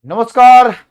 નમસ્કાર.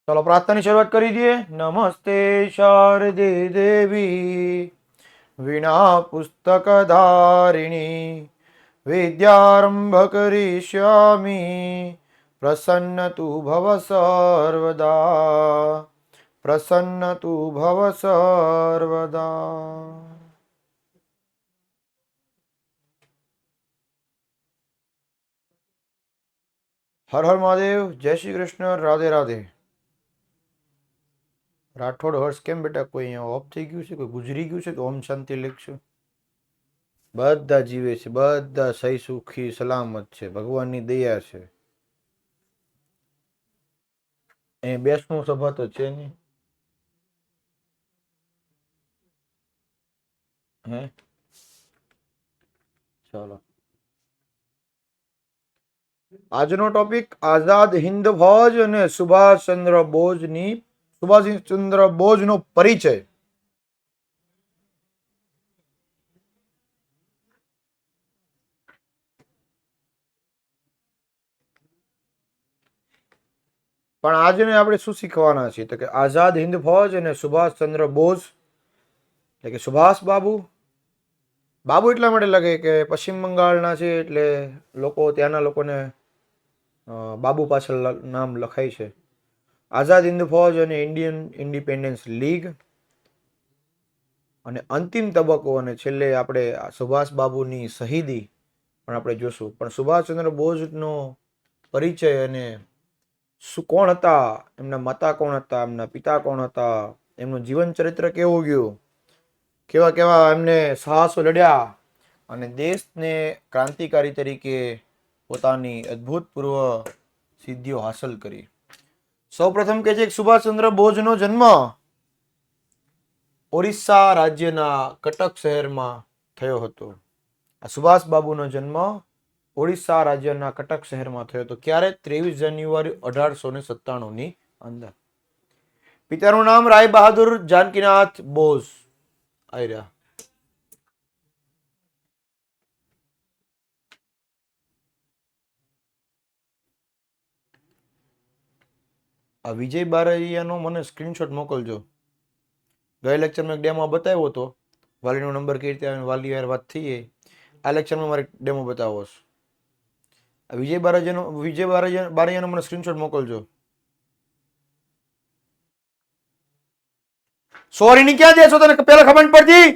ચલો પ્રાર્થનાની શરૂઆત કરી દઈએ. નમસ્તે શારદે દેવી વિના પુસ્તક ધારિણી વિદ્યારંભ કરીષ્યામી પ્રસન્ન તું ભવ સર્વદા પ્રસન્ન તું ભવ સર્વદા. હર હર મહાદેવ. જય શ્રી કૃષ્ણ. રાધે રાધે. રાઠોડ હર્ષ કેમ બેટા? કોઈ અહીંયા ઓફ થઈ ગયું છે? કોઈ ગુજરી ગયું છે? તો ઓમ શાંતિ લખશું. બધા જીવે છે, બધા સહી સુખી સલામત છે, ભગવાનની દયા છે. એ બેસનું સભા તો છે નહીં. હે ચાલો, આજનો ટોપિક આઝાદ હિન્દ ફૌજ અને સુભાષચંદ્ર બોઝનો પરિચય. પણ આજને આપણે શું શીખવાના છીએ? તો કે આઝાદ હિન્દ ફૌજ અને સુભાષચંદ્ર બોઝ એટલે કે સુભાષ બાબુ. બાબુ એટલા માટે લાગે કે પશ્ચિમ બંગાળના છે એટલે લોકો ત્યાંના લોકોને બાબુ પાછળ નામ લખાય છે. આઝાદ હિન્દ ફૌજ અને ઇન્ડિયન ઇન્ડિપેન્ડન્સ લીગ અને અંતિમ તબક્કો અને છેલ્લે આપણે સુભાષ બાબુની શહીદી પણ આપણે જોશું. પણ સુભાષચંદ્ર બોઝનો પરિચય અને કોણ હતા, એમના માતા કોણ હતા, એમના પિતા કોણ હતા, એમનું જીવન ચરિત્ર કેવું ગયું, કેવા કેવા એમને સાહસો લડ્યા અને દેશને ક્રાંતિકારી તરીકે પોતાની અદ્ભુતપૂર્વ સિદ્ધિઓ હાંસલ કરી. સૌપ્રથમ કે છે સુભાષચંદ્ર બોઝનો જન્મ ઓરિસ્સા રાજ્યના કટક શહેરમાં થયો હતો. આ સુભાષ બાબુનો જન્મ ઓડિશા રાજ્યના કટક શહેરમાં થયો હતો. ક્યારે? 23 જાન્યુઆરી 1897 ની અંદર. પિતાનું નામ રાય બહાદુર જાનકીનાથ બોઝ. આર્યા આ વિજય બારૈયાનો મને સ્ક્રીનશોટ મોકલજો. ગયા લેક્ચરમાં એક ડેમો બતાવ્યો હતો, વાલીનો નંબર કઈ રીતે આવે, વાલી યાર વાત થઈ. આ લેક્ચરમાં મારે ડેમો બતાવો છે. વિજય બારૈયાનો મને સ્ક્રીનશોટ મોકલજો. સોરી ની ક્યાં દેશો તને પેલા ખબર પડતી?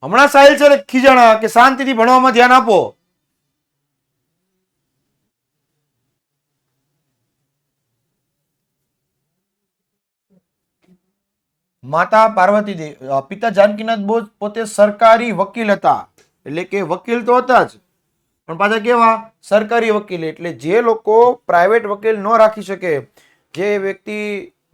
હમણાં સાહિલ સર ખીજાણા કે શાંતિથી ભણવામાં ધ્યાન આપો. માતા પાર્વતી દેવી, પિતા જાનકીનાથ બોઝ પોતે સરકારી વકીલ હતા. એટલે કે વકીલ તો હતા જ, પણ પાછા કેવા? સરકારી વકીલ. એટલે જે લોકો પ્રાઇવેટ વકીલ ન રાખી શકે, જે વ્યક્તિ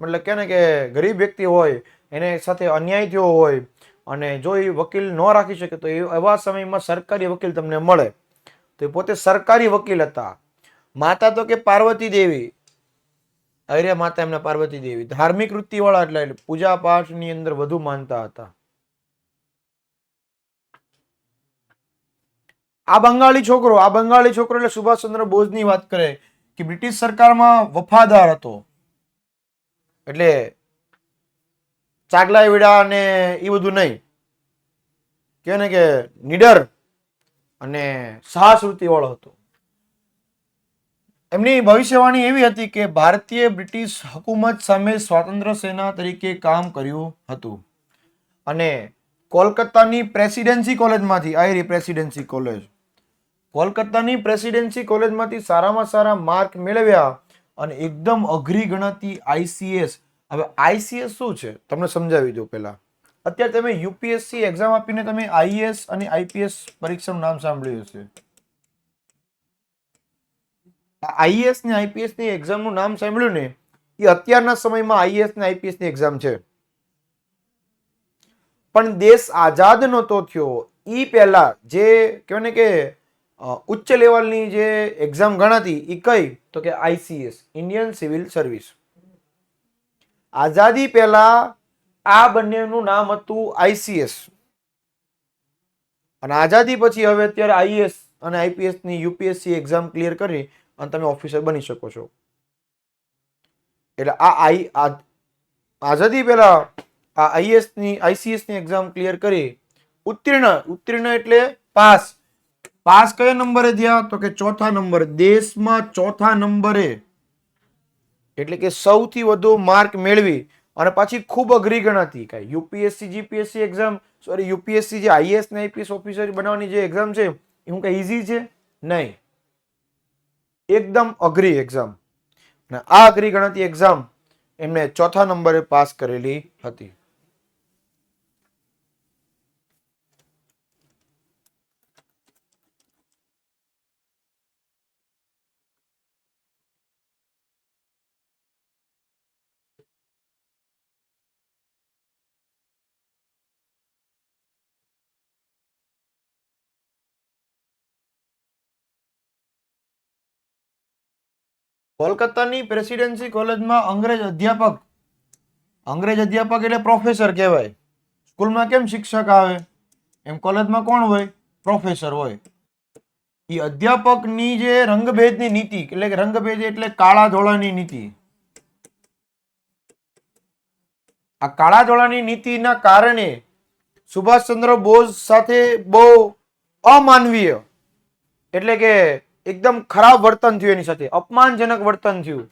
મતલબ કે ને કે ગરીબ વ્યક્તિ હોય, એને સાથે અન્યાય થયો હોય અને જો એ વકીલ ન રાખી શકે તો એવા સમયમાં સરકારી વકીલ તમને મળે. તો એ પોતે સરકારી વકીલ હતા. માતા તો કે પાર્વતી દેવી. અરે માતા એમના પાર્વતી દેવી ધાર્મિક વૃત્તિ વાળા, એટલે પૂજા પાઠ ની અંદર વધુ માનતા હતા. આ બંગાળી છોકરો એટલે સુભાષચંદ્ર બોઝની વાત કરે કે બ્રિટિશ સરકારમાં વફાદાર હતો. એટલે ચાગલા વેડા અને એ બધું નહીં, કે ને કે નીડર અને સાહસ વૃત્તિ વાળો હતો. એમની ભવિષ્યવાણી એવી હતી કે ભારતીય બ્રિટિશ હુકુમત સામે સ્વાતંત્ર્ય સેના તરીકે કામ કર્યું હતું અને કોલકાતાની પ્રેસિડેન્સી કોલેજમાંથી પ્રેસિડેન્સી કોલેજ કોલકાતાની પ્રેસિડેન્સી કોલેજમાંથી સારામાં સારા માર્ક મેળવ્યા અને એકદમ અઘરી ગણાતી આઈસીએસ. હવે આઈસીએસ શું છે તમને સમજાવી દઉં પહેલા. અત્યારે તમે યુપીએસસી એક્ઝામ આપીને તમે આઈએએસ અને આઈપીએસ પરીક્ષાનું નામ સાંભળ્યું હશે. આઈએએસ ને આઈપીએસ ની એક્ઝામનું નામ સાંભળ્યું ને, એ અત્યારના સમયમાં આઈએએસ ને આઈપીએસ ની એક્ઝામ છે. પણ દેશ આઝાદ નહોતો થયો ઈ પહેલા જે કહેવાય ને કે ઉચ્ચ લેવલની જે એક્ઝામ ગણાતી એ કઈ, તો કે આઈસીએસ, ઇન્ડિયન સિવિલ સર્વિસ. આઝાદી પહેલા આ બંનેનું નામ હતું આઈસીએસ, અને આઝાદી પછી હવે અત્યારે આઈએએસ અને આઈપીએસ ની યુપીએસસી એક્ઝામ ક્લિયર કરી અને તમે ઓફિસર બની શકો છો. એટલે આઝાદી પહેલા આ આઈસીએસ ની એક્ઝામ ક્લિયર કરી ઉત્તીર્ણ એટલે પાસ. પાસ કયા નંબરે થયા, તો કે ચોથા નંબર, દેશમાં ચોથા નંબરે. એટલે કે સૌથી વધુ માર્ક મેળવી અને પાછી ખૂબ અઘરી ગણાતી. કાંઈ UPSC GPSC exam, sorry UPSC જે આઈએએસ ને આઈપીએસ ઓફિસર બનાવવાની જે એક્ઝામ છે એ હું કઈ ઈઝી છે નહીં, એકદમ અઘરી એક્ઝામ. અને આ અઘરી ગણાતી એક્ઝામ એમને ચોથા નંબરે પાસ કરેલી હતી. કોલકાતાની પ્રેસિડેન્સી કોલેજમાં અંગ્રેજ અધ્યાપક એટલે પ્રોફેસર કહેવાય. સ્કૂલમાં કેમ શિક્ષક આવે, એમ કોલેજમાં કોણ હોય, પ્રોફેસર હોય. એ અધ્યાપકની જે રંગભેદની નીતિ, એટલે કે રંગભેદ એટલે કાળા ધોળાની નીતિ. આ કાળા ધોળાની નીતિના કારણે સુભાષચંદ્ર બોઝ સાથે બહુ અમાનવીય, એટલે કે એકદમ ખરાબ વર્તન થયું, એની સાથે અપમાનજનક વર્તન થયું.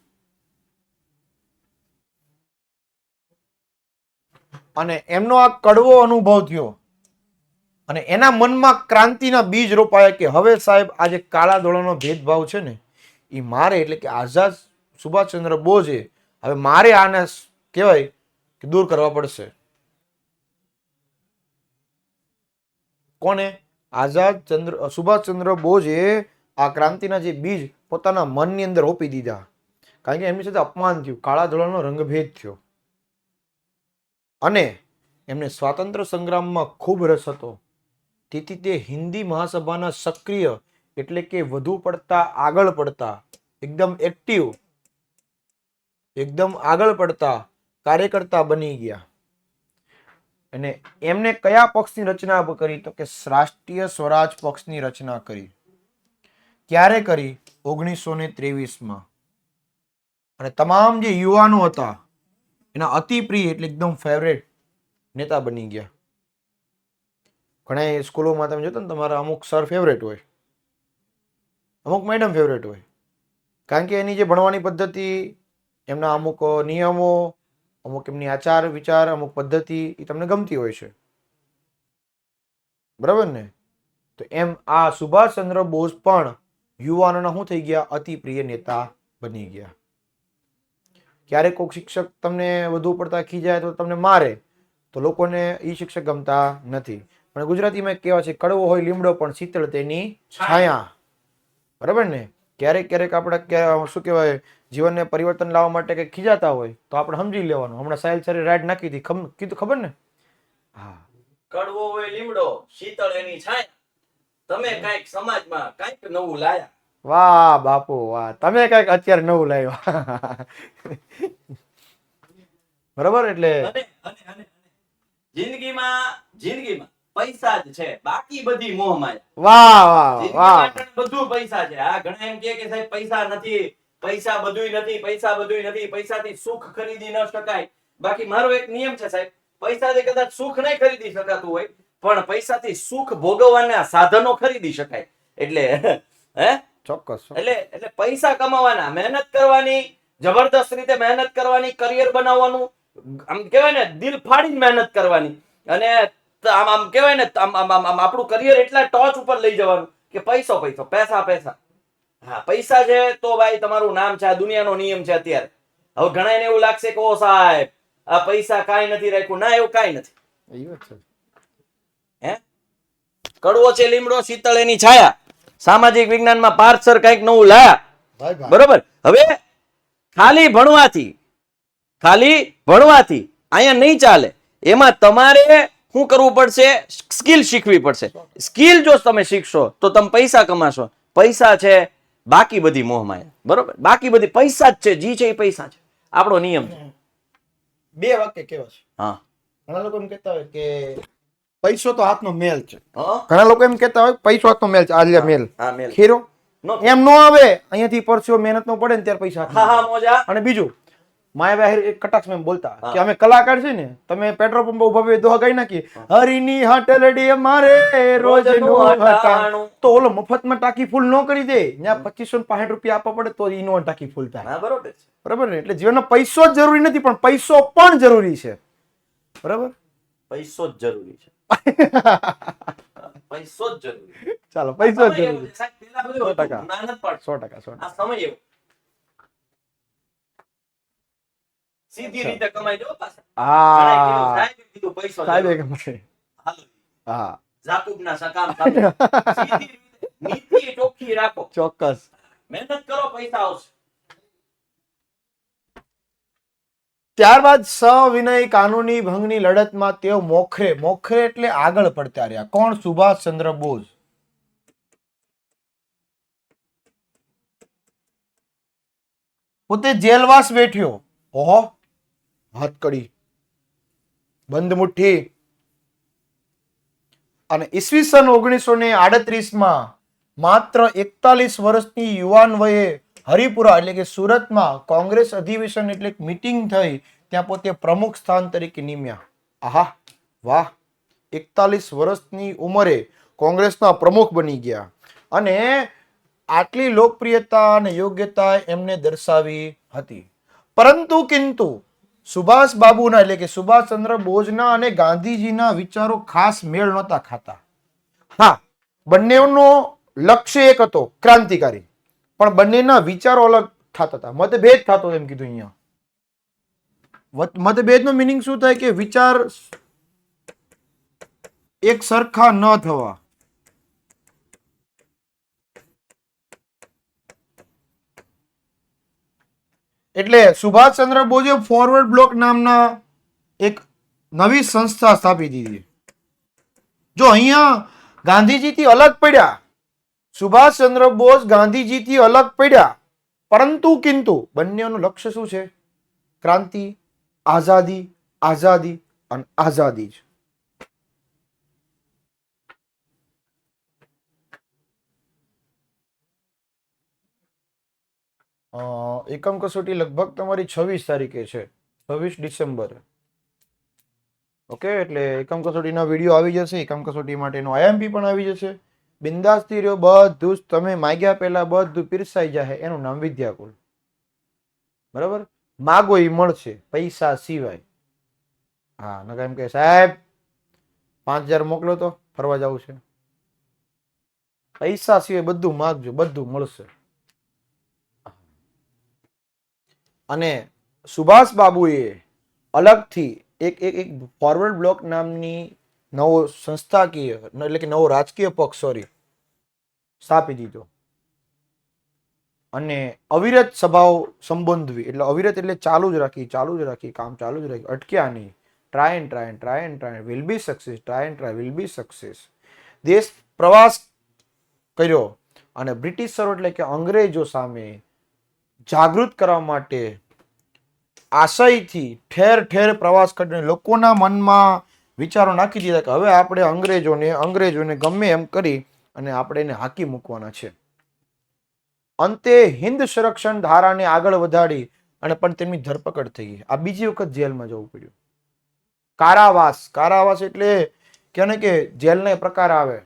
અને એમનો આ કડવો અનુભવ થયો અને એના મનમાં ક્રાંતિના બીજ રોપાયા કે હવે સાહેબ આ જે કાળા ધોળાનો ભેદભાવ છે ને એ મારે, એટલે કે આઝાદ સુભાષચંદ્ર બોઝે હવે મારે આને કહેવાય કે દૂર કરવા પડશે. કોને? સુભાષચંદ્ર બોઝે આ ક્રાંતિના જે બીજ પોતાના મનની અંદર રોપી દીધા. કારણ કે એમની સાથે અપમાન થયું, કાળા ધોળાનો રંગભેદ થયો. અને એમને સ્વાતંત્ર્ય સંગ્રામમાં ખૂબ રસ હતો. તેથી તે હિન્દી મહાસભાના સક્રિય, એટલે કે વધુ પડતા આગળ પડતા, એકદમ એક્ટિવ, એકદમ આગળ પડતા કાર્યકર્તા બની ગયા. અને એમને કયા પક્ષની રચના કરી, તો કે રાષ્ટ્રીય સ્વરાજ પક્ષની રચના કરી. ક્યારે કરી? 1923માં. અને તમામ જે યુવાનો હતા એના અતિ પ્રિય, એટલે એકદમ ફેવરેટ નેતા બની ગયા. ઘણા સ્કૂલોમાં તમે જોતા ને તમારા અમુક સર ફેવરેટ હોય, અમુક મેડમ ફેવરેટ હોય. કારણ કે એની જે ભણવાની પદ્ધતિ, એમના અમુક નિયમો, અમુક એમની આચાર વિચાર, અમુક પદ્ધતિ એ તમને ગમતી હોય છે. બરાબર ને? તો એમ આ સુભાષચંદ્ર બોઝ પણ યુવાનોના શું થઈ ગયા? અતિ પ્રિય નેતા બની ગયા. ક્યારેક કોઈક શિક્ષક તમને વધુ પડતા ખીજાય તો તમને મારે, તો લોકોને એ શિક્ષક ગમતા નથી. પણ ગુજરાતીમાં એક કહેવાય છે, કડવો હોય લીમડો પણ શીતળ તેની છાયા. બરાબર ને? ક્યારેક આપણે શું કહેવાય, જીવનને પરિવર્તન લાવવા માટે કંઈક ખીજાતા હોય તો આપણે સમજી લેવાનું. હમણાં સાહેલ સરે રાઈડ નાખી હતી, કીધું ખબર ને? હા, કડવો હોય લીમડો, શીતળ એની છાયા. તમે કઈક સમાજમાં કઈક નવું લાયા. વાહ બાપુ વાહ, તમે કઈક અત્યારે નવું લાવ્યા. બરાબર? એટલે જિંદગીમાં પૈસા જ છે, બાકી બધી મોહ માયા. વાહ વાહ વાહ, બધું પૈસા છે. આ ઘણા એમ કે સાહેબ પૈસા નથી, પૈસા બધુંય નથી, પૈસાથી સુખ ખરીદી ન શકાય. બાકી મારો એક નિયમ છે સાહેબ, પૈસાથી કદાચ સુખ નહીં ખરીદી શકાતું હોય, પણ પૈસાથી સુખ ભોગવવાના સાધનો ખરીદી શકાય. એટલે હે ચોક્કસ. એટલે પૈસા કમાવાના, મહેનત કરવાની, જબરદસ્ત રીતે મહેનત કરવાની, કરિયર બનાવવાનું, આમ કહેવાય ને દિલ ફાડીને મહેનત કરવાની. અને આમ કહેવાય ને આપણું કરિયર એટલા ટોચ ઉપર લઈ જવાનું કે પૈસો પૈસો પૈસા પૈસા. હા પૈસા છે તો ભાઈ તમારું નામ છે. આ દુનિયાનો નિયમ છે અત્યારે. હવે ઘણાને એવું લાગશે કે ઓ સાહેબ આ પૈસા કાંઈ નથી રાખ્યું. ના એવું કાંઈ નથી. એ વાત છે. હે કડવો છે લીમડો શીતળ એની છાયા. સામાજિક વિજ્ઞાનમાં પાર્થ સર કંઈક નવું લાયા. ભાઈ ભાઈ. બરોબર. હવે ખાલી ભણવાથી અહીંયા નહીં ચાલે. એમાં તમારે શું કરવું પડશે? સ્કિલ શીખવી પડશે. સ્કિલ જો તમે શીખશો તો તમે પૈસા કમાશો. પૈસા છે બાકી બધી મોહમાયા. બરોબર. બાકી બધી પૈસા જ છે. જી છે એ પૈસા છે. આપણો નિયમ છે. બે વાક્ય કેવા છે. હા ઘણા લોકો એમ કહેતા હોય કે પૈસો તો હાથનો મેલ છે. હા ઘણા લોકો એમ કહેતા હોય પૈસો હાથનો મેલ છે. આલિયા મેલ હા મેલ ખીરો નો. એમ નો આવે. અહીંયાથી પરસ્યો મહેનત નો પડે ને ત્યારે પૈસા હા હાથમાં હા મોજા. અને બીજું માયાભાઈ એક કટાક્ષ માં એમ બોલતા હા. કે અમે કલાકાર છે ને તમે પેટ્રોલ પંપ ઉભા હોય દોહા ગાઈ નાખી હરીની હાટલડી અમારે રોજનું હટાણું. તો ઓલો મફતમાં ટાંકી ફૂલ ન કરી દે ત્યાં 2560 રૂપિયા આપવા પડે તો ઈનો ટાંકી ફૂલ થાય. હા બરોબર છે. બરાબર ને? એટલે જીવનમાં પૈસો જ જરૂરી નથી પણ પૈસો પણ જરૂરી છે. બરાબર. પૈસો જ જરૂરી છે. પૈસો જ જરૂરી. ચાલો પૈસો જ સમય એવો જરૂરી છે. સાહેબ, પેલા બધું 100%. હતું. ના નથી પાડતું. 100%. આ સમય એવો. સીધી રીતે કમાઈ દો પાછા. ઘણાએ કીધું, હા સાહેબે કીધું પૈસો સાહેબ જરૂરી. એક મળે. હાલો. હા જાકૂબના સકામ સાથે. સીધી રીતે નીતિ ચોખ્ખી રાખો. ચોક્કસ. મહેનત કરો પૈસા આવશે. ત્યારબાદ સવિનય કાનૂની ભંગની લડતમાં તેઓ મોખરે એટલે આગળ પડતા રહ્યા. કોણ? સુભાષચંદ્ર બોઝ. પોતે જેલવાસ બેઠ્યો. ઓહો હથકડી બંધ મુઠ્ઠી. અને ઈસવીસન 1938 માત્ર 41 વર્ષની યુવાન વયે હરિપુરા એટલે કે સુરતમાં કોંગ્રેસ અધિવેશન એટલે મીટિંગ થઈ. ત્યાં પોતે પ્રમુખ સ્થાન તરીકે નિમ્યા. આહા વાહ. 41 વર્ષની ઉંમરે કોંગ્રેસના પ્રમુખ બની ગયા અને આટલી લોકપ્રિયતા અને યોગ્યતા એમને દર્શાવી હતી. પરંતુ કિંતુ સુભાષ બાબુના એટલે કે સુભાષચંદ્ર બોઝના અને ગાંધીજીના વિચારો ખાસ મેળ નહોતા ખાતા. હા બંનેનો લક્ષ્ય એક હતો ક્રાંતિકારી પણ બંનેના વિચારો અલગ થતા હતા. મતભેદ થતો એમ કીધું. અહીંયા મતભેદનો મિનિંગ શું થાય કે વિચાર એક સરખા ન થવા. એટલે સુભાષચંદ્ર બોઝે ફોરવર્ડ બ્લોક નામના એક નવી સંસ્થા સ્થાપી દીધી. જો અહીંયા ગાંધીજીથી અલગ પડ્યા, સુભાષચંદ્ર બોઝ ગાંધીજીથી અલગ પડ્યા, પરંતુ કિંતુ બંનેનું લક્ષ્ય શું છે? ક્રાંતિ, આઝાદી, આઝાદી અને આઝાદી જ. એકમ કસોટી લગભગ તમારી 26 તારીખે છે, 26 ડિસેમ્બર. ઓકે, એટલે એકમ કસોટીના વિડીયો આવી જશે. એકમ કસોટી માટેનો આઈએમપી પણ આવી જશે. બિંદાસથી રહ્યો. બધું જ તમે માગ્યા પહેલા બધું પીરસાઈ જાય. એનું નામ વિદ્યાકુલ. બરાબર. માગો એ મળશે પૈસા સિવાય. હા નકા એમ કે સાહેબ 5000 મોકલો તો ફરવા જવું છે. પૈસા સિવાય બધું માગજો, બધું મળશે. અને સુભાષ બાબુએ અલગથી એક ફોરવર્ડ બ્લોક નામની નવો સંસ્થાકીય એટલે કે નવો રાજકીય પક્ષ સ્થાપી દીધો અને અવિરત સભાઓ સંબોધવી. એટલે અવિરત એટલે ચાલુ જ રાખી, કામ ચાલુ જ રાખ્યું, અટક્યા નહીં. Try will be success, try will be success. દેશ પ્રવાસ કર્યો અને બ્રિટિશરો એટલે કે અંગ્રેજો સામે જાગૃત કરવા માટે આશયથી ઠેર ઠેર પ્રવાસ કરીને લોકોના મનમાં વિચારો નાખી દીધા કે હવે આપણે અંગ્રેજોને ગમે એમ કરી અને આપણે એને હાકી મૂકવાના છે. અંતે હિન્દ સંરક્ષણ ધારાને આગળ વધારી અને પણ તેમની ધરપકડ થઈ ગઈ. આ બીજી વખત જેલમાં જવું પડ્યું. કારાવાસ એટલે કે જેલના પ્રકાર આવે.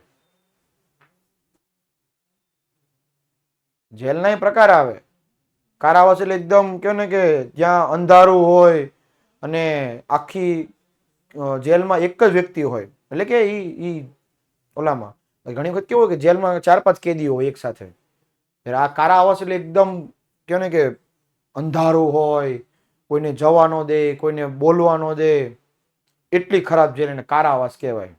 જેલના પ્રકાર આવે. કારાવાસ એટલે એકદમ કે જ્યાં અંધારું હોય અને આખી જેલમાં એક જ વ્યક્તિ હોય. એટલે કે ઈ ઓલામાં ઘણી વખત કેવું હોય કે જેલમાં 4-5 કેદીઓ હોય એક સાથે. ત્યારે આ કારાવાસ એટલે એકદમ કહે ને કે અંધારું હોય, કોઈને જવા ન દે, કોઈને બોલવા ન દે, એટલી ખરાબ જેલ એને કારાવાસ કહેવાય.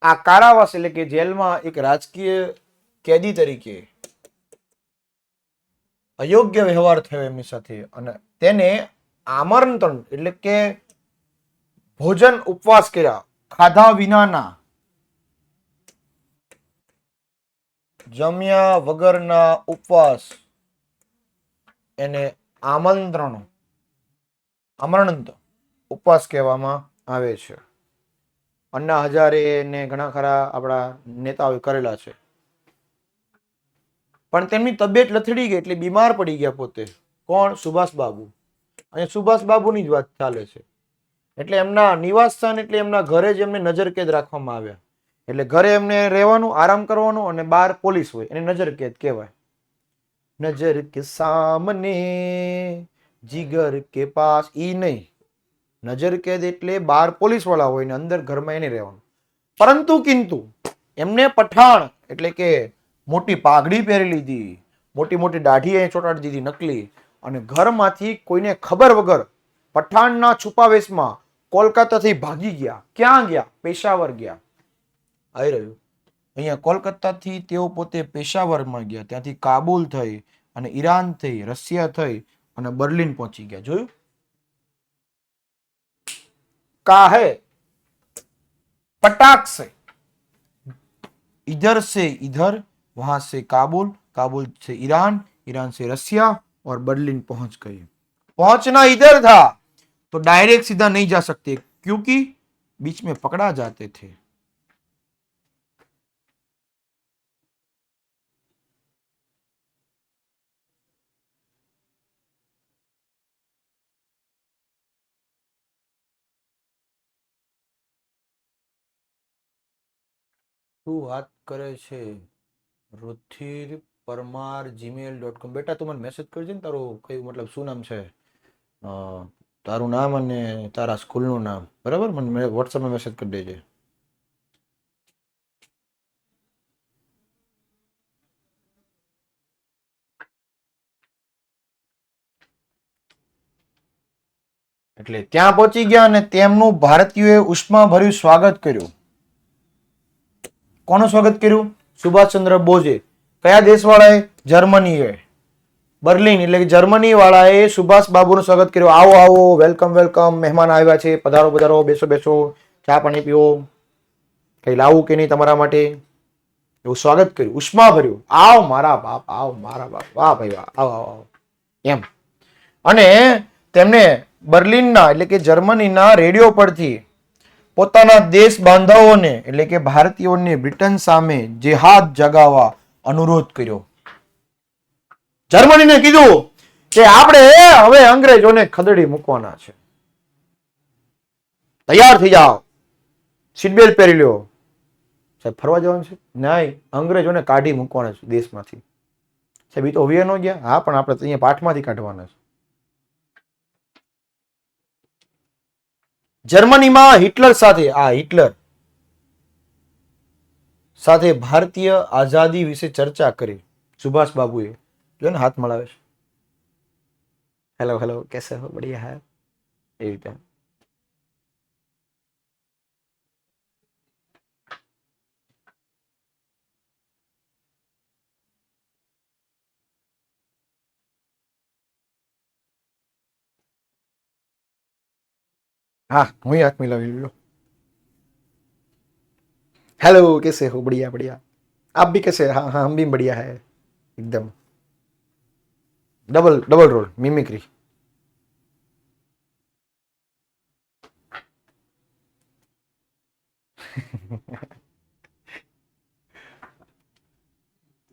આ કારાવાસ એટલે કે જેલમાં એક રાજકીય કેદી તરીકે અયોગ્ય વ્યવહાર થયો એમની સાથે અને તેને આમંત્રણ એટલે કે ભોજન ઉપવાસ કર્યા, ખાધા વિનાના, જમ્યા વગરના ઉપવાસ, એને આમંત્રણ ઉપવાસ કહેવામાં આવે છે. અન્ના હજારે ને ઘણા ખરા આપણા નેતાઓએ કરેલા છે. પણ તેમની તબિયત લથડી ગઈ એટલે બીમાર પડી ગયા પોતે. કોણ? સુભાષબાબુ. અને સુભાષબાબુની જ વાત ચાલે છે. એટલે એમના નિવાસ સ્થાન એટલે એમના ઘરે જ એમને નજરકેદ રાખવામાં આવ્યા. એટલે ઘરે એમને રહેવાનું, આરામ કરવાનું અને બહાર પોલીસ હોય એને નજરકેદ કહેવાય. નજર કે સામને જીગર કે પાસ, ઈ નહીં. નજરકેદ એટલે બહાર પોલીસ વાળા હોય ને અંદર ઘરમાં એને રહેવાનું. પરંતુ કિંતુ એમને પઠાણ એટલે કે મોટી પાઘડી પહેરી લીધી, મોટી મોટી દાઢી અહીં ચોંટાડી દીધી નકલી, અને ઘરમાંથી કોઈને ખબર વગર પઠાણના છુપાવેશમાં કોલકાતાથી ભાગી ગયા. ક્યાં ગયા? પેશાવર ગયા. આવી રહ્યું અહીંયા કોલકાતાથી તેઓ પોતે પેશાવરમાં ગયા, ત્યાંથી કાબુલ થઈ અને ઈરાન થઈ, રશિયા થઈ અને બર્લિન પહોંચી ગયા. જોયું? काहे पटाख से इधर से इधर, वहां से काबुल, काबुल से ईरान, ईरान से रसिया और बर्लिन पहुंच गए. पहुंचना इधर था तो डायरेक्ट सीधा नहीं जा सकते क्योंकि बीच में पकड़ा जाते थे. તું વાત કરે છે રુધિર પરમાર gmail.com. બેટા તું મને મેસેજ કરજે ને તારું કયું મતલબ શું નામ છે, તારું નામ અને તારા સ્કૂલનું નામ, બરાબર? મને વોટ્સઅપમાં મેસેજ કરી દેજે. એટલે ત્યાં પહોંચી ગયા અને તેમનું ભારતીયોએ ઉષ્માભર્યું સ્વાગત કર્યું. કોનું સ્વાગત કર્યું? સુભાષચંદ્ર બોઝે. કયા દેશવાળાએ? જર્મનીએ. બર્લિન એટલે કે જર્મની વાળાએ સુભાષ બાબુનું સ્વાગત કર્યું. આવો આવો, વેલકમ વેલકમ, મહેમાન આવ્યા છે, પધારો પધારો, બેસો બેસો, ચા પાણી પીવો, કઈ લાવું કે નહીં તમારા માટે, એવું સ્વાગત કર્યું, ઉષ્મા ભર્યું. આવ મારા બાપ, આવ મારા બાપ, વાહ ભાઈ વાહ, આવ આવ આવ એમ. અને તેમને બર્લિનના એટલે કે જર્મનીના રેડિયો પરથી પોતાના દેશ બાંધવોને એટલે કે ભારતીયોને બ્રિટન સામે જેહાદ જગાવવા અનુરોધ કર્યો. જર્મનીને કીધું કે આપણે હવે અંગ્રેજોને ખદેડી મૂકવાના છે, તૈયાર થઈ જાઓ, સીટ બેલ્ટ પહેરી લ્યો. સાહેબ ફરવા જવાનું છે? નહીં, અંગ્રેજોને કાઢી મૂકવાના છે દેશમાંથી. સાહેબ એ તો હવે ન ગયા. હા, પણ આપણે અહીંયા પાઠમાંથી કાઢવાના છે. જર્મનીમાં હિટલર સાથે ભારતીય આઝાદી વિશે ચર્ચા કરી સુભાષ બાબુએ. જો ને હાથ મળાવે છે, હેલો હેલો કેસે હો, બઢિયા હૈ, એવી રીતે. हाँ, वही हाथ मिला लो. हेलो कैसे हो? बढ़िया बढ़िया. आप भी कैसे? हाँ हाँ, हम भी बढ़िया है एकदम. Double double role mimicry.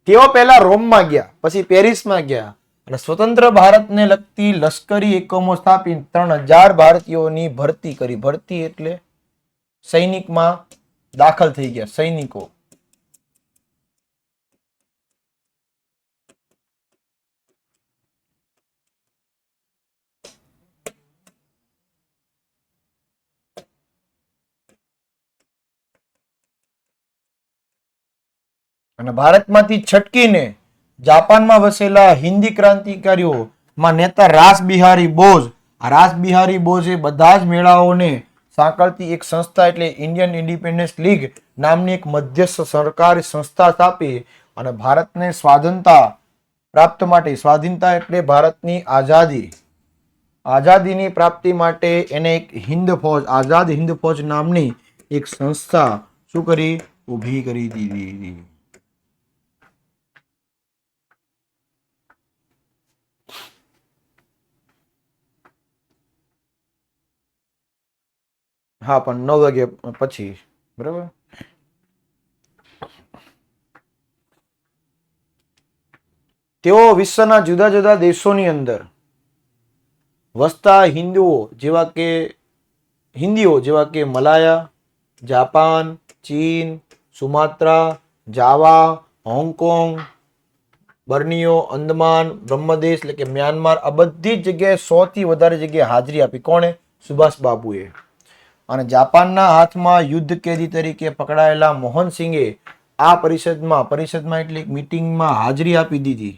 તેઓ પહેલા રોમમાં ગયા, પછી પેરિસમાં ગયા અને સ્વતંત્ર ભારતને લગતી લશ્કરી એકમો સ્થાપી 3000 ભારતીયોની ભરતી કરી. ભરતી એટલે સૈનિકમાં દાખલ થઈ ગયા સૈનિકો. અને ભારતમાંથી છટકીને જાપાનમાં વસેલા હિન્દી ક્રાંતિકારીઓમાં નેતા રાસ બિહારી બોઝ. આ રાસ બિહારી બોઝે બધા જ મેળાઓને સાંકળતી એક સંસ્થા એટલે ઇન્ડિયન ઇન્ડિપેન્ડન્સ લીગ નામની એક મધ્યસ્થ સરકારી સંસ્થા સ્થાપી અને ભારતને સ્વાધીનતા પ્રાપ્ત માટે, સ્વાધીનતા એટલે ભારતની આઝાદી, આઝાદીની પ્રાપ્તિ માટે એને એક હિન્દ ફૌજ, આઝાદ હિન્દ ફૌજ નામની એક સંસ્થા શું કરી? ઊભી કરી દીધી. હા, પણ 9 વાગ્યા પછી, બરાબર. તેઓ વિશ્વના જુદા જુદા દેશોની અંદર વસતા હિન્દીઓ જેવા કે મલાયા, જાપાન, ચીન, સુમાત્રા, જાવા, હોંગકોંગ, બર્નિયો, અંદમાન, બ્રહ્મદેશ એટલે કે મ્યાનમાર, આ બધી જ જગ્યાએ 100 થી વધારે જગ્યાએ હાજરી આપી. કોણે? સુભાષ બાબુએ. અને જાપાનના હાથમાં યુદ્ધ કેદી તરીકે પકડાયેલા મોહનસિંહે આ પરિષદમાં એટલે મીટિંગમાં હાજરી આપી દીધી.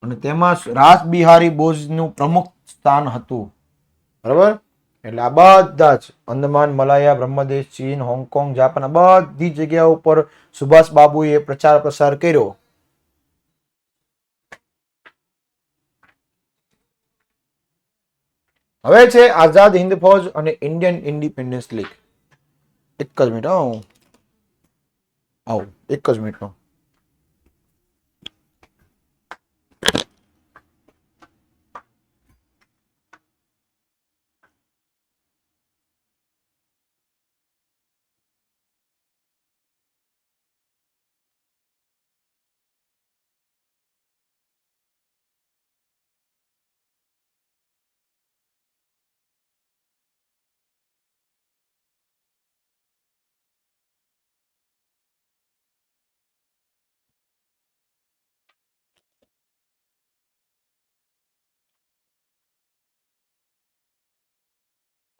અને તેમાં રાસ બિહારી બોઝનું પ્રમુખ સ્થાન હતું. બરાબર? એટલે આ બધા જ અંદમાન, મલાયા, બ્રહ્મદેશ, ચીન, હોંગકોંગ, જાપાન, બધી જગ્યા ઉપર સુભાષ બાબુએ પ્રચાર પ્રસાર કર્યો. હવે છે આઝાદ હિન્દ ફૌજ અને ઇન્ડિયન ઇન્ડિપેન્ડન્સ લીગ. એક જ મિનિટ, આવું એક જ મિનિટનો.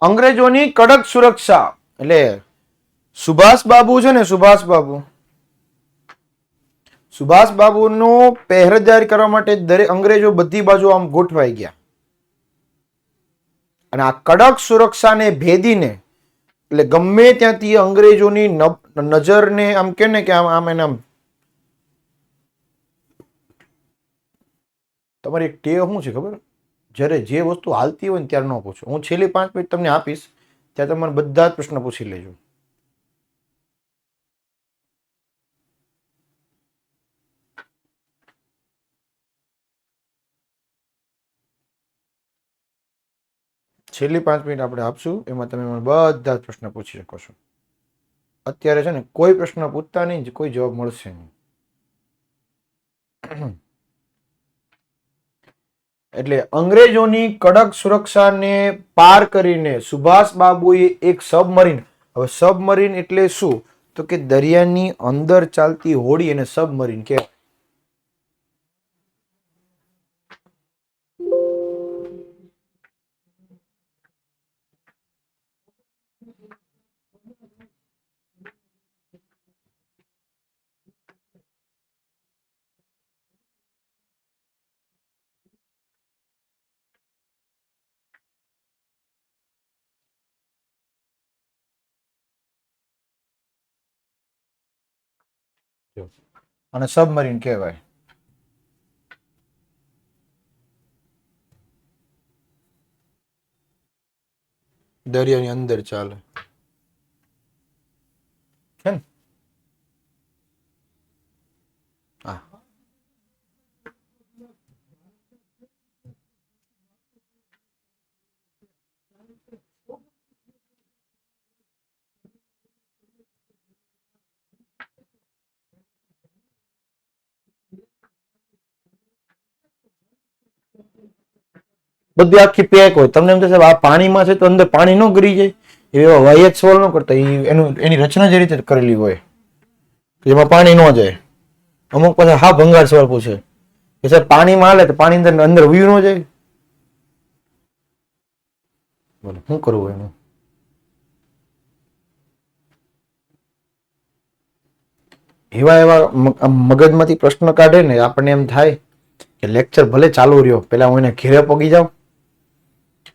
અંગ્રેજોની કડક સુરક્ષા એટલે સુભાષ બાબુ છે ને, સુભાષ બાબુનો પહેરેદારી કરવા માટે દરેક અંગ્રેજો બધી બાજુ આમ ગોઠવાઈ ગયા. અને આ કડક સુરક્ષાને ભેદીને એટલે ગમે ત્યાંથી અંગ્રેજોની નજરને આમ કે ને કે આમ એને આમ, તમારી એક ટેવ શું છે ખબર? જ્યારે જે વસ્તુ હાલતી હોય ને ત્યારે ન પૂછો. હું છેલ્લી 5 મિનિટ તમને આપીશ, ત્યાં તમે મને બધા જ પ્રશ્ન પૂછી લેજો. છેલ્લી 5 મિનિટ આપણે આપશું, એમાં તમે મને બધા જ પ્રશ્ન પૂછી શકો છો. અત્યારે છે ને કોઈ પ્રશ્ન પૂછતા નહીં, કોઈ જવાબ મળશે નહીં. એટલે અંગ્રેજોની કડક સુરક્ષાને પાર કરીને સુભાષ બાબુએ એક સબમરીન. હવે સબમરીન એટલે શું? તો કે દરિયાની અંદર ચાલતી હોડી એને સબમરીન કહેવાય. અને સબમરીન કહેવાય. દરિયાની અંદર ચાલે છે ને? હા. બધી આખી પેક હોય. તમને એમ થશે આ પાણીમાં છે તો અંદર પાણી ન ગરી જાય, એવા વાહિયાત સવાલ ન કરતા. એની રચના જે રીતે કરેલી હોય કે જેમાં પાણી ન જાય. અમુક પાસે હા ભંગાર સવાલ પૂછે કે સાહેબ પાણીમાં હાલે તો પાણી અંદર વયું ન જાય. બોલો શું કરવું એનું? એવા એવા મગજમાંથી પ્રશ્ન કાઢે ને આપણને એમ થાય કે લેક્ચર ભલે ચાલુ રહ્યો, પેલા હું એને ઘેરે પગી જાઉં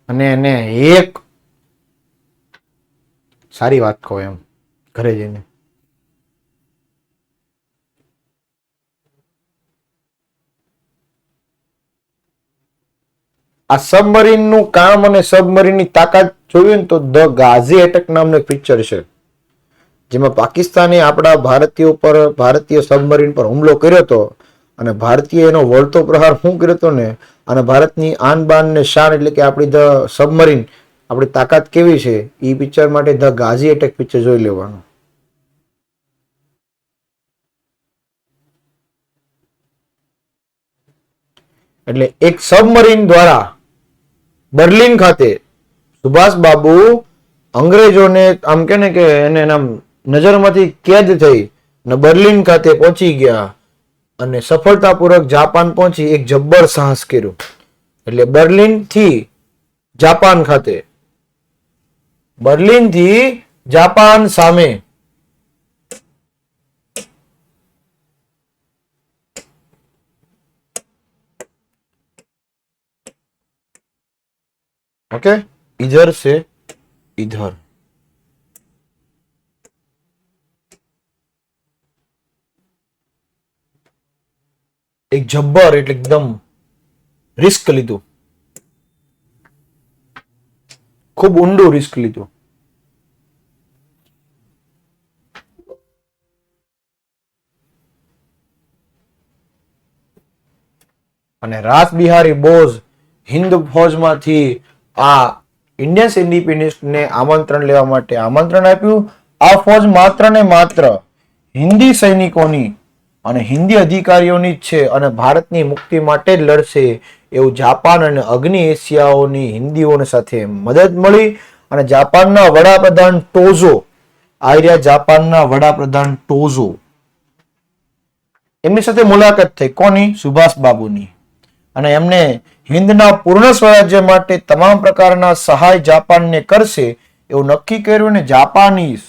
અને એને એક સારી વાત કહું એમ ઘરે જઈને. આ સબમરીન નું કામ અને સબમરીન ની તાકાત જોઈએ ને તો ધ ગાઝી એટેક નામનું એક પિક્ચર છે, જેમાં પાકિસ્તાને આપણા ભારતીય ઉપર ભારતીય સબમરીન પર હુમલો કર્યો હતો અને ભારતીય એનો વળતો પ્રહાર શું કર્યો હતો ને, અને ભારતની આન બાન ને શાન એટલે કે આપણી ધ સબમરીન આપણી તાકાત કેવી છે એ પિક્ચર માટે ધ ગાઝી એટેક પિક્ચર જોઈ લેવાનું. એટલે એક સબમરીન દ્વારા બર્લિન ખાતે સુભાષ બાબુ અંગ્રેજોને આમ કે ને કે એને એના નજરમાંથી કેદ થઈ અને બર્લિન ખાતે પહોંચી ગયા અને સફળતાપૂર્વક જાપાન પહોંચી એક જબ્બર સાહસ કર્યું. એટલે બર્લિન થી જાપાન ખાતે, બર્લિન થી જાપાન સામે ओके, इधर से इधर एक जब्बर એટલે એકદમ રિસ્ક લીધું, ખૂબ ઊંડું રિસ્ક લીધું. અને રાસ બિહારી બોઝ હિન્દ ફૌજમાંથી આ ઇન્ડિયન ઇન્ડિપેન્ડન્સ ને આમંત્રણ લેવા માટે આમંત્રણ આપ્યું. આ ફૌજ માત્ર ને માત્ર હિન્દી સૈનિકોની અને હિન્દી અધિકારીઓની જ છે અને ભારતની મુક્તિ માટે જ લડશે એવું જાપાન અને અગ્નિ એશિયાઓની હિન્દીઓને સાથે મદદ મળી. અને જાપાનના વડાપ્રધાન ટોઝો, આર્યા જાપાનના વડાપ્રધાન ટોઝો, એમની સાથે મુલાકાત થઈ. કોની? સુભાષ બાબુની. અને એમને હિન્દના પૂર્ણ સ્વરાજ્ય માટે તમામ પ્રકારના સહાય જાપાનને કરશે એવું નક્કી કર્યું અને જાપાનીઝ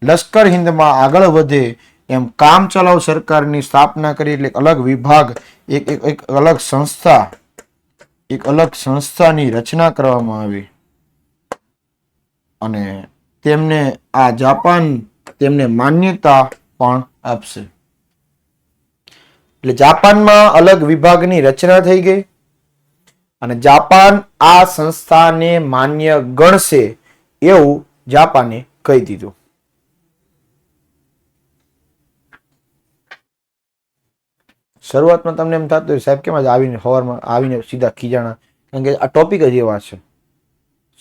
લશ્કર હિન્દમાં આગળ વધે એમ કામ ચલાવ સરકારની સ્થાપના કરી. એટલે એક અલગ વિભાગ, એક અલગ સંસ્થા, એક અલગ સંસ્થાની રચના કરવામાં આવી અને તેમને આ જાપાન તેમને માન્યતા પણ આપશે. એટલે જાપાનમાં અલગ વિભાગની રચના થઈ ગઈ અને જાપાન આ સંસ્થાને માન્ય ગણશે એવું જાપાને કહી દીધું. શરૂઆતમાં તમને એમ થતું સાહેબ કેમ આવીને સવારમાં આવીને સીધા ખીજાણા, કારણ કે આ ટોપિક જ એવા છે.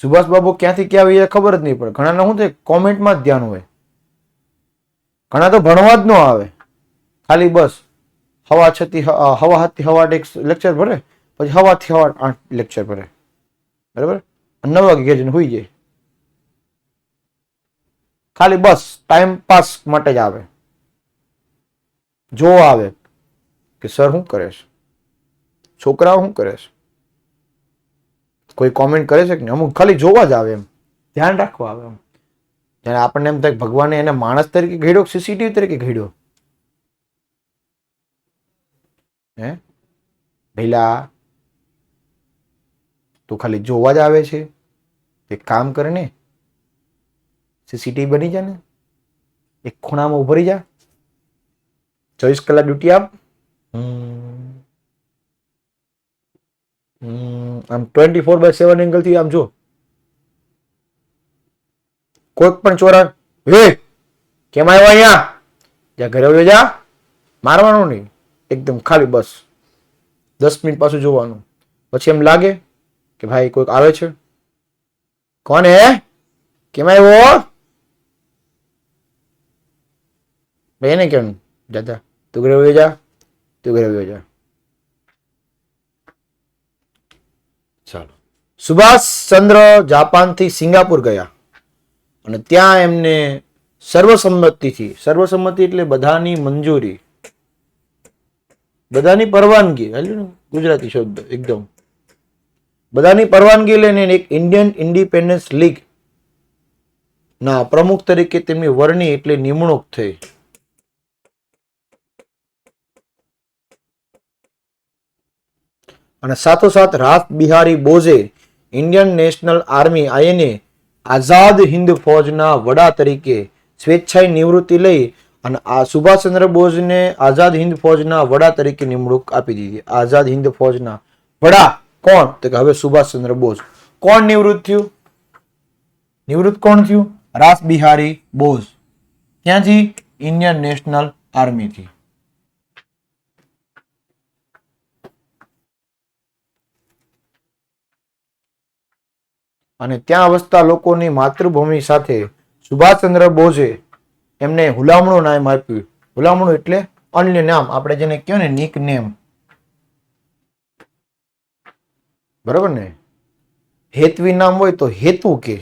સુભાષ બાબુ ક્યાંથી ક્યાં આવી ખબર જ નહીં પડે. ઘણાને શું થાય કોમેન્ટમાં જ ધ્યાન હોય, ઘણા તો ભણવા જ ન આવે, ખાલી બસ હવા 6 થી હવા 7 થી હવા 8 લેક્ચર ભરે, પછી હવા થી હવા 8 લેક્ચર ભરે, બરાબર, 9 વાગે ઘેર જઈને સુઈ જાય. ખાલી બસ ટાઈમ પાસ માટે જ આવે, જો આવે કે સર શું કરે છે, છોકરાઓ શું કરે છે, કોઈ કોમેન્ટ કરે છે કે નહીં, અમુક ખાલી જોવા જ આવે, એમ ધ્યાન રાખવા આવે. એમ જ્યારે આપણને એમ થાય ભગવાને એને માણસ તરીકે ઘડ્યો, સીસીટીવી તરીકે ઘડ્યો. હે ભઈલા, તું ખાલી જોવા જ આવે છે, એક કામ કરે ને, સીસીટીવી બની જા ને, એક ખૂણામાં ઉભો રહી જા, 24 કલાક ડ્યુટી આપ. આમ 24/7 એંગલ થી આમ જો, કોઈક પણ ચોરા કેમ આવ્યો અહીંયા, જ્યાં ઘરે આવ્યો જા, મારવાનું નહીં, એકદમ ખાલી બસ 10 મિનિટ પાછું જોવાનું. પછી એમ લાગે કે ભાઈ કોઈક આવે છે, કોણ હે, કેમ આવ્યો, ભાઈ એને કેમ દાદા તું ઘરે આવ્યો જા, તું ઘરે આવ્યો જા. ચાલો, સુભાષચંદ્ર જાપાનથી સિંગાપુર ગયા અને ત્યાં એમને સર્વસંમતિથી, સર્વસંમતિ એટલે બધાની મંજૂરી, બધાની પરવાનગી, ગુજરાતી શબ્દ એકદમ, બધાની પરવાનગી લઈને એક ઇન્ડિયન ઇન્ડિપેન્ડન્સ લીગ ના પ્રમુખ તરીકે તેમની વરણી એટલે નિમણૂક થઈ. અને સાથોસાથ રાસ બિહારી બોઝે ઇન્ડિયન નેશનલ આર્મી આઈને આઝાદ હિન્દ ફૌજના વડા તરીકે સ્વેચ્છાએ નિવૃત્તિ લઈ અને આ સુભાષચંદ્ર બોઝને આઝાદ હિન્દ ફૌજના વડા તરીકે નિમણૂક આપી દીધી. આઝાદ હિન્દ ફૌજના વડા કોણ? તો કે હવે સુભાષચંદ્ર બોઝ. કોણ નિવૃત્ત થયું? નિવૃત્ત કોણ થયું? રાસ બિહારી બોઝ. ક્યાંથી? ઇન્ડિયન નેશનલ આર્મીથી. અને ત્યાં વસતા લોકોની માતૃભૂમિ સાથે સુભાષચંદ્ર બોઝે એમને હુલામણું નામ આપ્યું. હુલામણું એટલે અન્ય નામ, આપણે જેને કહેવાય ને નિક નેમ, બરાબર ને? હેતવી નામ હોય તો હેતુ કે,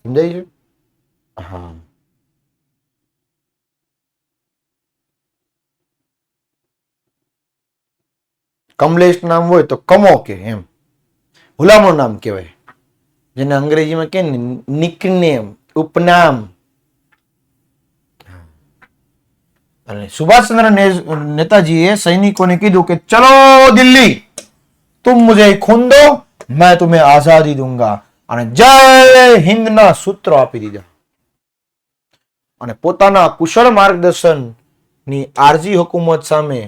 સમજાય છે? હા. કમલેશ નામ હોય તો કમો કે, એમ હુલામણું નામ કહેવાય, જેને અંગ્રેજીમાં કે નિકનેમ, ઉપનામ. અને સુભાષચંદ્ર નેતાજીએ સૈનિકોને કીધું કે ચલો દિલ્હી, तुम मुझे खून दो, मैं तुम्हें आजादी दूंगा. અને જય હિન્દના સૂત્રો આપી દીધા. અને પોતાના કુશળ માર્ગદર્શનની આરજી હુકુમત સામે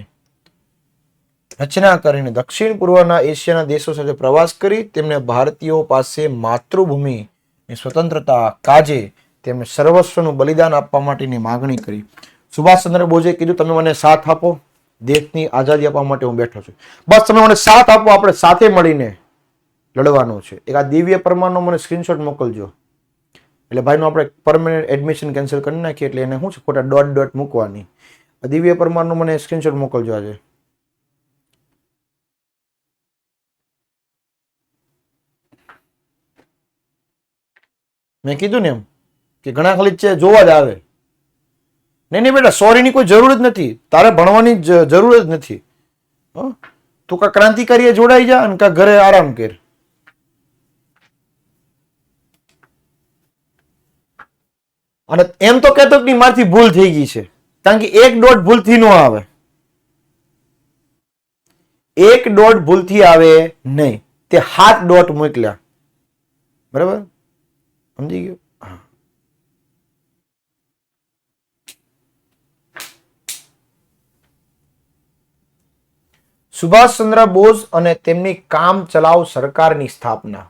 રચના કરીને દક્ષિણ પૂર્વના એશિયાના દેશો સાથે પ્રવાસ કરી તેમને ભારતીયો પાસે માતૃભૂમિની સ્વતંત્રતા કાજે તેમને સર્વસ્વનું બલિદાન આપવા માટેની માંગણી કરી. સુભાષચંદ્ર બોઝે કીધું તમે મને સાથ આપો, દેશની આઝાદી આપવા માટે હું બેઠો છું, બસ તમે મને સાથ આપો, આપણે સાથે મળીને લડવાનું છે. એક આ દિવ્ય પરમારનો મને સ્ક્રીનશોટ મોકલજો. એટલે ભાઈનું આપણે પરમેનન્ટ એડમિશન કેન્સલ કરી નાખીએ, એટલે એને શું છે ખોટા ડોટ ડોટ મૂકવાની. દિવ્ય પરમારનો મને સ્ક્રીનશોટ મોકલજો આજે. મેં કીધું ને એમ કે ઘણા ખાલી છે જોવા જ આવે. નહીં બેટા, સોરીની કોઈ જરૂર જ નથી, તારે ભણવાની જરૂર જ નથી. તું કા ક્રાંતિકારીએ જોડાઈ જા અને કા ઘરે આરામ કર. અને એમ તો કહેતો કે મારથી ભૂલ થઈ ગઈ છે, કારણ કે એક ડોટ ભૂલથી ન આવે, એક ડોટ ભૂલથી આવે નહીં, તે 7 ડોટ મોકલ્યા. બરાબર, સમજી ગયો? સુભાષચંદ્ર બોઝ અને તેમની કામ ચલાવ સરકારની સ્થાપના.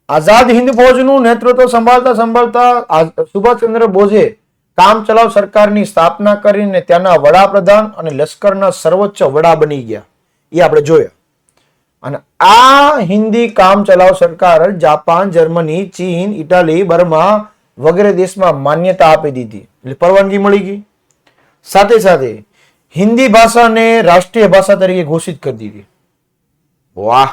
આઝાદ હિન્દ ફૌજનું નેતૃત્વ સંભાળતા સુભાષચંદ્ર બોઝે કામ ચલાવ સરકારની સ્થાપના કરીને ત્યાંના વડાપ્રધાન અને લશ્કરના સર્વોચ્ચ વડા બની ગયા. એ આપણે જોયા. અને આ હિન્દી કામ ચલાવ સરકાર જાપાન, જર્મની, ચીન, ઇટાલી, બર્મા વગેરે દેશમાં માન્યતા આપી દીધી, એટલે પરવાનગી મળી ગઈ. સાથે સાથે હિન્દી ભાષાને રાષ્ટ્રીય ભાષા તરીકે ઘોષિત કરી દીધી. વાહ,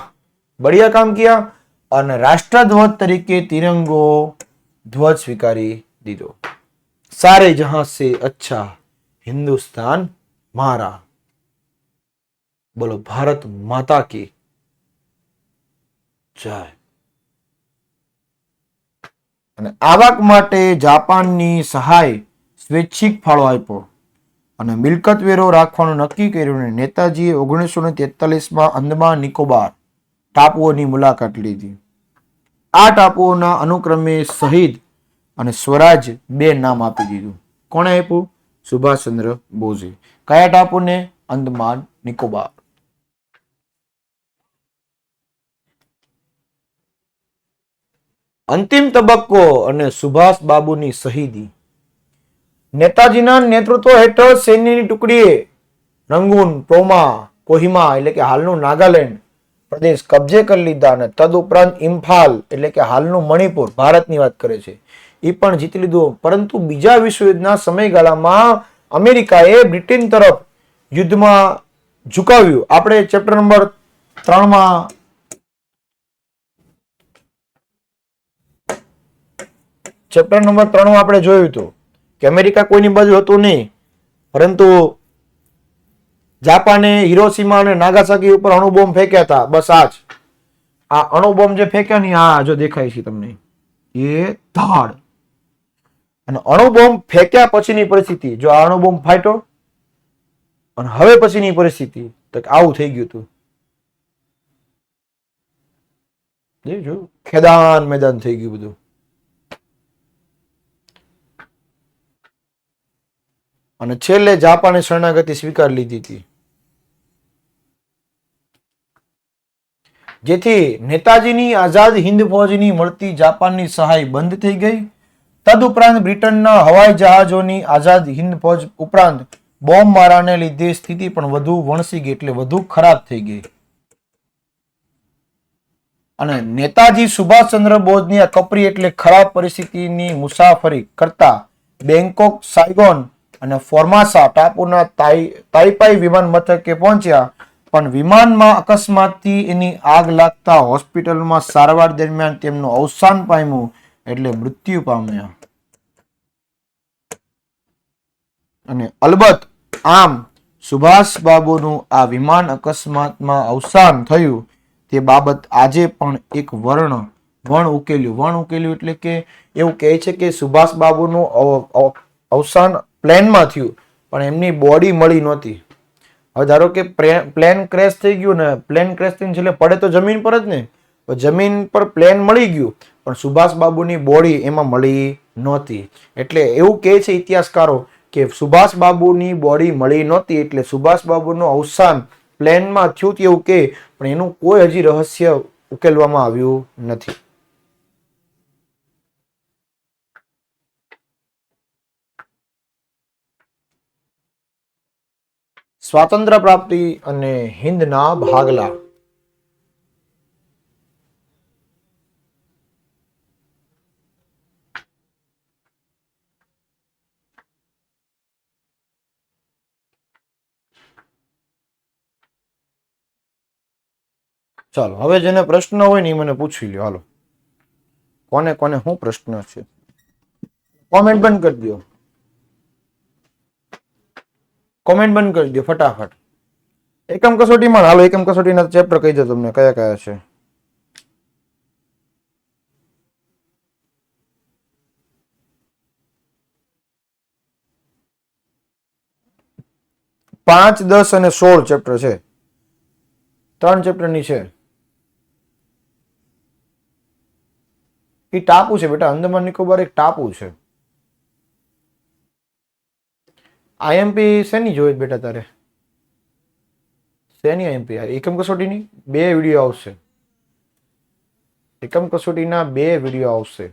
બઢિયા કામ કિયા. અને રાષ્ટ્રધ્વજ તરીકે તિરંગો ધ્વજ સ્વીકારી દીધો. સારે જહાં સે અચ્છા હિન્દુસ્તાન મારા. બોલો ભારત માતા કી જય. અને આવક માટે જાપાનની સહાય સ્વૈચ્છિક ફાળો આપ્યો અને મિલકત વેરો રાખવાનું નક્કી કર્યું. અને નેતાજીએ 1943માં અંદમાન નિકોબાર ટાપુઓની મુલાકાત લીધી. આ ટાપુઓના અનુક્રમે શહીદ અને સ્વરાજ 2 નામ આપી દીધું. કોણે આપ્યું? સુભાષચંદ્ર બોઝે. કયા ટાપુને? અંદમાન નિકોબાર. અંતિમ તબક્કો અને સુભાષ બાબુની શહીદી. નેતાજીના નેતૃત્વ હેઠળ સૈન્યની ટુકડીએ રંગૂન, ટોમા, કોહિમા એટલે કે હાલનું નાગાલેન્ડ પ્રદેશ કબજે કરી લીધા અને તદુપરાંત ઇમ્ફાલ એટલે કે હાલનું મણિપુર, ભારતની વાત કરે છે, એ પણ જીતી લીધું. પરંતુ બીજા વિશ્વયુદ્ધના સમયગાળામાં અમેરિકાએ બ્રિટન તરફ યુદ્ધમાં ઝુકાવ્યું. આપણે ચેપ્ટર નંબર 3માં આપણે જોયું હતું કે અમેરિકા કોઈની બાજુ હતું નહીં, પરંતુ જાપાને હિરોશીમા અને નાગાસાકી ઉપર અણુબોમ્બ ફેંક્યા હતા. બસ આ જ આ અણુબોમ્બ જે ફેંક્યા ને, આ જો દેખાય છે તમને, એ ધાડ. અને અણુબોમ્બ ફેંક્યા પછીની પરિસ્થિતિ, જો આ અણુબોમ્બ ફાટ્યો અને હવે પછીની પરિસ્થિતિ તો કે આવું થઈ ગયું હતું. જોયું? ખેદાન મેદાન થઈ ગયું બધું. અને છેલ્લે જાપાને શરણાગતિ સ્વીકાર લીધી હતી, જેથી નેતાજીની આઝાદ હિન્દ ફૌજની મળતી જાપાનની સહાય બંધ થઈ ગઈ. તદુપરાંત બ્રિટનના હવાઈ જહાજોની આઝાદ હિન્દ ફૌજ ઉપરાંત બોમ્બ મારાને લીધે સ્થિતિ પણ વધુ વણસી ગઈ, એટલે વધુ ખરાબ થઈ ગઈ. અને નેતાજી સુભાષચંદ્ર બોઝની આ કપરી એટલે ખરાબ પરિસ્થિતિની મુસાફરી કરતા બેંકોક, સાયગોન અને ફોર્માસા ટાપુના તાઈપાઈ વિમાન મથકે પહોંચ્યા, પણ વિમાનમાં અકસ્માતથી એની આગ લાગતા હોસ્પિટલમાં સારવાર દરમિયાન તેમનું અવસાન પામ્યું, એટલે મૃત્યુ પામ્યા. અને અલબત્ત આમ સુભાષ બાબુનું આ વિમાન અકસ્માતમાં અવસાન થયું તે બાબત આજે પણ એક વણ ઉકેલ્યું એટલે કે એવું કહે છે કે સુભાષ બાબુનું અવસાન પ્લેનમાં થયું, પણ એમની બોડી મળી નહોતી. હવે ધારો કે પ્લેન ક્રેશ થઈ ગયું ને, પ્લેન ક્રેશ થઈને છેલ્લે પડે તો જમીન પર જ ને, જમીન પર પ્લેન મળી ગયું પણ સુભાષ બાબુની બોડી એમાં મળી નહોતી. એટલે એવું કહે છે ઇતિહાસકારો કે સુભાષ બાબુની બોડી મળી નહોતી, એટલે સુભાષ બાબુનું અવસાન પ્લેનમાં થયું એવું કે, પણ એનું કોઈ હજી રહસ્ય ઉકેલવામાં આવ્યું નથી. સ્વાતંત્ર્ય પ્રાપ્તિ અને હિંદના ભાગલા. ચાલો હવે જેને પ્રશ્ન હોય ને એ મને પૂછી લ્યો. હાલો, કોને કોને શું પ્રશ્ન છે કોમેન્ટ બંધ કરી દો, કોમેન્ટ બંધ કરી દો ફટાફટ. એકમ કસોટીમાં હાલો, એકમ કસોટીના ચેપ્ટર કહી દો તમને કયા કયા છે. પાંચ, 10 અને 16 ચેપ્ટર છે. 3 ચેપ્ટરની છે. એ ટાપુ છે બેટા, અંદમાન નિકોબાર એક ટાપુ છે. આઈએમપી શેની જોઈએ બેટા તારે? શેની આઈએમપી? એકમ કસોટીની 2 વિડીયો આવશે. એકમ કસોટીના 2 વિડીયો આવશે.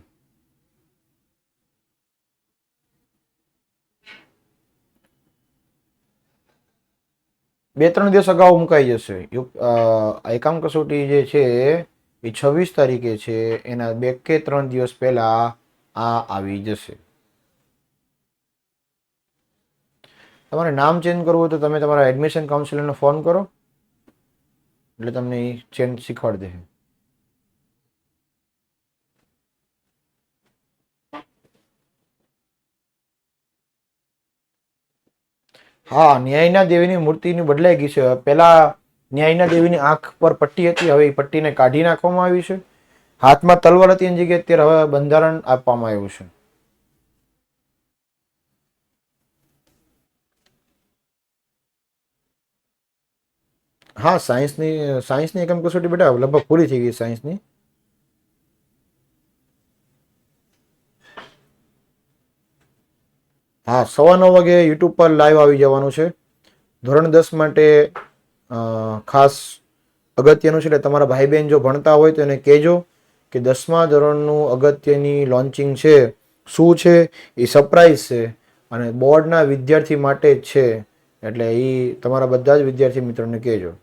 બે 3 દિવસ અગાઉ મુકાઈ જશે. એકમ કસોટી જે છે એ 26 તારીખે છે, એના 2 કે 3 દિવસ પહેલા આ આવી જશે. તમારે નામ ચેન્જ કરવું હોય તો તમે તમારા એડમિશન કાઉન્સિલરને ફોન કરો, એટલે તમને એ ચેન્જ શીખવાડી દે. હા, ન્યાયના દેવીની મૂર્તિની બદલાઈ ગઈ છે. પેલા ન્યાયના દેવીની આંખ પર પટ્ટી હતી, હવે એ પટ્ટીને કાઢી નાખવામાં આવી છે. હાથમાં તલવાર હતી એની જગ્યાએ અત્યારે હવે બંધારણ આપવામાં આવ્યું છે. હા, સાયન્સની એકમ કસોટી બેટા લગભગ પૂરી થઈ ગઈ સાયન્સની. હા, 9:15 વાગે યુટ્યુબ પર લાઈવ આવી જવાનું છે. ધોરણ 10 માટે ખાસ અગત્યનું છે, એટલે તમારા ભાઈ બહેન જો ભણતા હોય તો એને કહેજો કે 10મા ધોરણનું અગત્યની લોન્ચિંગ છે. શું છે એ સરપ્રાઈઝ છે અને બોર્ડના વિદ્યાર્થી માટે જ છે, એટલે એ તમારા બધા જ વિદ્યાર્થી મિત્રોને કહેજો.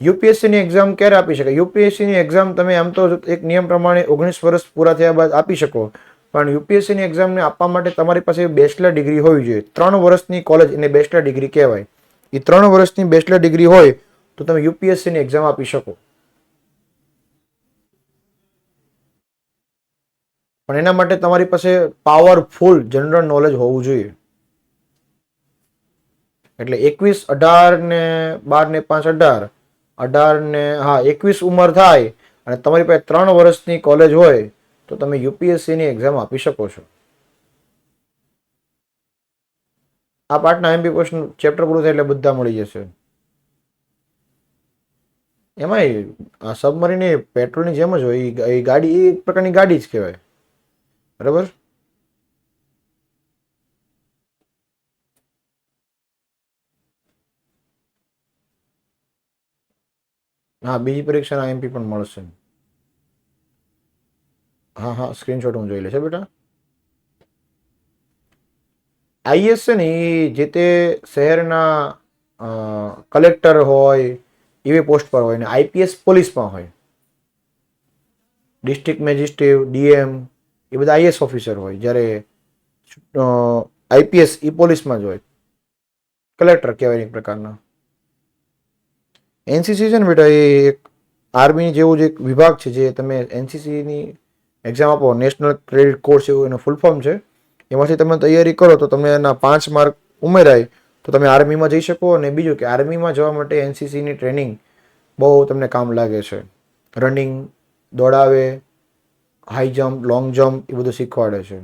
યુપીએસસીની એક્ઝામ ક્યારે આપી શકાય? યુપીએસસીની એક્ઝામ તમે આમ તો એક નિયમ પ્રમાણે 19 વર્ષ પૂરા થયા બાદ આપી શકો, પણ યુપીએસસીની એક્ઝામને આપવા માટે તમારી પાસે બેચલર ડિગ્રી હોવી જોઈએ. 3 વર્ષની કોલેજ એને બેચલર ડિગ્રી કહેવાય. એ 3 વર્ષની બેચલર ડિગ્રી હોય તો તમે યુપીએસસીની એક્ઝામ આપી શકો. પણ એના માટે તમારી પાસે પાવરફુલ જનરલ નોલેજ હોવું જોઈએ. એટલે 21, 18 ને 12 ને 5 18, 18 ને 21 ઉંમર થાય અને તમારી પાસે 3 વર્ષની કોલેજ હોય તો તમે યુપીએસસીની એક્ઝામ આપી શકો છો. આ પાર્ટના એમપી ક્વેશ્ચન ચેપ્ટર પૂરું થાય એટલે બધા મળી જશે. એમાંય આ સબમરીન એ પેટ્રોલની જેમ જ હોય. એ ગાડી એ એક પ્રકારની ગાડી જ કહેવાય. બરાબર. હા, બીજી પરીક્ષાના એમપી પણ મળશે. હા હા, સ્ક્રીનશોટ હું જોઈ લેશે બેટા. આઈએસ છે ને એ જે તે શહેરના કલેક્ટર હોય એવી પોસ્ટ પર હોય ને આઈપીએસ પોલીસમાં હોય. ડિસ્ટ્રિક્ટ મેજિસ્ટ્રેટ, ડીએમ એ બધા આઈએસ ઓફિસર હોય, જ્યારે આઈપીએસ એ પોલીસમાં જ હોય. કલેક્ટર કહેવાય એક પ્રકારના. એનસીસી છે ને બેટા એ એક આર્મી જેવું જ એક વિભાગ છે જે તમે એનસીસીની એક્ઝામ આપો, નેશનલ ક્રેડિટ કોર્સ એવું એનું ફૂલ ફોર્મ છે. એમાંથી તમે તૈયારી કરો તો તમે એના 5 માર્ક ઉમેરાય તો તમે આર્મીમાં જઈ શકો. અને બીજું કે આર્મીમાં જવા માટે એનસીસીની ટ્રેનિંગ બહુ તમને કામ લાગે છે. રનિંગ, દોડાવે, હાઈ જમ્પ, લોંગ જમ્પ એ બધું શીખવાડે છે.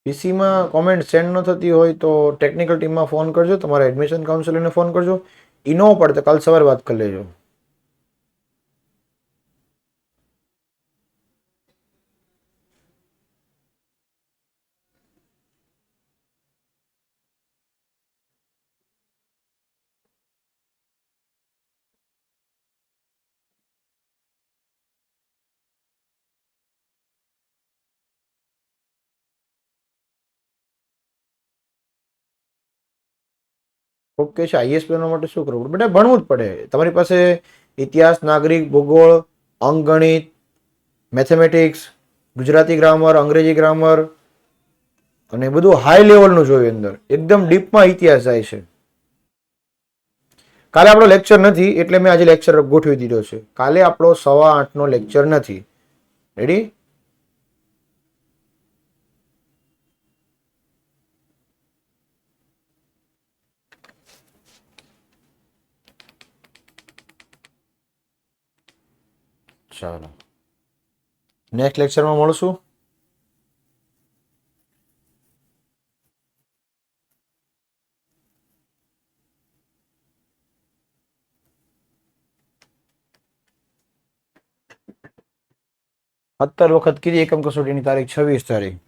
પીસીમાં કોમેન્ટ સેન્ડ ન થતી હોય તો ટેકનિકલ ટીમમાં ફોન કરજો, તમારા એડમિશન કાઉન્સિલરને ફોન કરજો. એ ન પડે તો કાલ સવારે વાત કરી લેજો. ઓકે છે. આઈએસ બનવા માટે શું કરવું પડે? બેટા ભણવું જ પડે. તમારી પાસે ઇતિહાસ, નાગરિક, ભૂગોળ, અંકગણિત, મેથેમેટિક્સ, ગુજરાતી ગ્રામર, અંગ્રેજી ગ્રામર અને બધું હાઈ લેવલનું જોઈએ અંદર. એકદમ ડીપમાં ઇતિહાસ જાય છે. કાલે આપણો લેક્ચર નથી એટલે મેં આજે લેક્ચર ગોઠવી દીધો છે. કાલે આપણો 8:15 નો લેક્ચર નથી. રેડી? ચાલો, નેક્સ્ટ લેક્ચરમાં મળશું. અત્યાર વખત કીધી એકમ કસોટીની તારીખ 26 તારીખ.